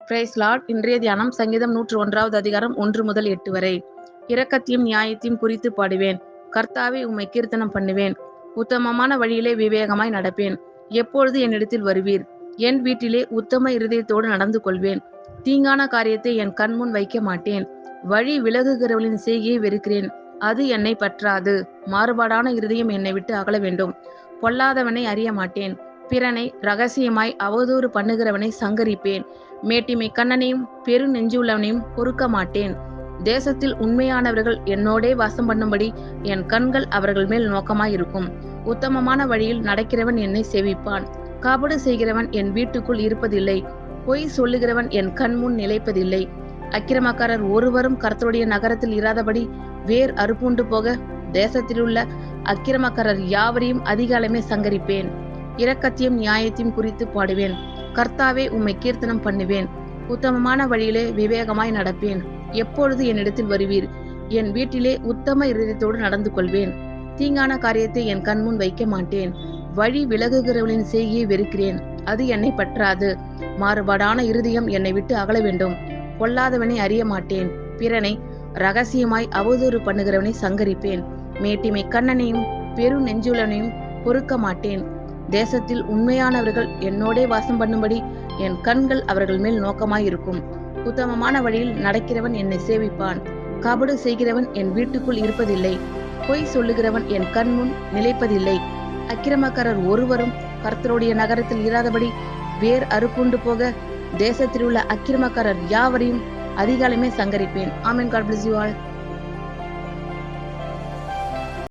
Price Lord. இன்றைய தியானம் சங்கீதம் 101வது அதிகாரம் 1 முதல் 8 வரை. இரக்கத்தையும் நியாயத்தையும் குறித்து பாடுவேன். கர்த்தாவே, உம்மை கீர்த்தனம் பண்ணுவேன். உத்தமமான வழியிலே விவேகமாய் நடப்பேன். எப்பொழுது என்னிடத்தில் வருவீர்? என் வீட்டிலே உத்தம இருதயத்தோடு நடந்து கொள்வேன். தீங்கான காரியத்தை என் கண்முன் வைக்க மாட்டேன். வழி விலகுகிறவளின் செய்கையை வெறுக்கிறேன். அது என்னை பற்றாது. மாறுபாடான இருதயம் என்னை விட்டு அகல வேண்டும். பொல்லாதவனை அறிய மாட்டேன். பிறனை ரகசியமாய் அவதூறு பண்ணுகிறவனை சங்கரிப்பேன். மேட்டிமை கண்ணனையும் பெரு நெஞ்சுள்ளவனையும் பொறுக்க மாட்டேன். தேசத்தில் உண்மையானவர்கள் என்னோடே வாசம் பண்ணும்படி என் கண்கள் அவர்கள் மேல் நோக்கமாயிருக்கும். உத்தமமான வழியில் நடக்கிறவன் என்னை சேவிப்பான். காபடு செய்கிறவன் என் வீட்டுக்குள் இருப்பதில்லை. பொய் சொல்லுகிறவன் என் கண்முன் நிலைப்பதில்லை. அக்கிரமக்காரர் ஒருவரும் கர்த்தருடைய நகரத்தில் இராதபடி வேர் அறுப்புண்டு போக தேசத்திலுள்ள அக்கிரமக்காரர் யாவரையும் அதிகாலமே சங்கரிப்பேன். இரக்கத்தையும் நியாயத்தையும் குறித்து பாடுவேன். கர்த்தாவே, உம்மை கீர்த்தனம் பண்ணுவேன். உத்தமமான வழியிலே விவேகமாய் நடப்பேன். எப்பொழுது என்னிடத்தில் வருவீர்? என் வீட்டிலே உத்தம இருதயத்தோடு நடந்து கொள்வேன். தீங்கான காரியத்தை என் கண்முன் வைக்க மாட்டேன். வழி விலகுகிறவளின் செய்கையை வெறுக்கிறேன். அது என்னை பற்றாது. மாறுபாடான இருதயம் என்னை விட்டு அகல வேண்டும். பொல்லாதவனை அறிய மாட்டேன். பிறனை ரகசியமாய் அவதூறு பண்ணுகிறவனை சங்கரிப்பேன். மேட்டிமை கண்ணனையும் பெரு நெஞ்சுள்ளவனையும் பொறுக்க மாட்டேன். தேசத்தில் உண்மையானவர்கள் என்னோடே வாசம் பண்ணும்படி என் கண்கள் அவர்கள் மேல் நோக்கமாயிருக்கும். உத்தமமான வழியில் நடக்கிறவன் என்னை சேவிப்பான். கபடு செய்கிறவன் என் வீட்டுக்குள் இருப்பதில்லை. பொய் சொல்லுகிறவன் என் கண்முன் நிலைப்பதில்லை. அக்கிரமக்காரர் ஒருவரும் கர்த்தருடைய நகரத்தில் இராதபடி வேர் அறுப்புண்டு போக தேசத்தில் உள்ள அக்கிரமக்காரர் யாவரையும் அதிகாலமே சங்கரிப்பேன். ஆமென். God bless you all.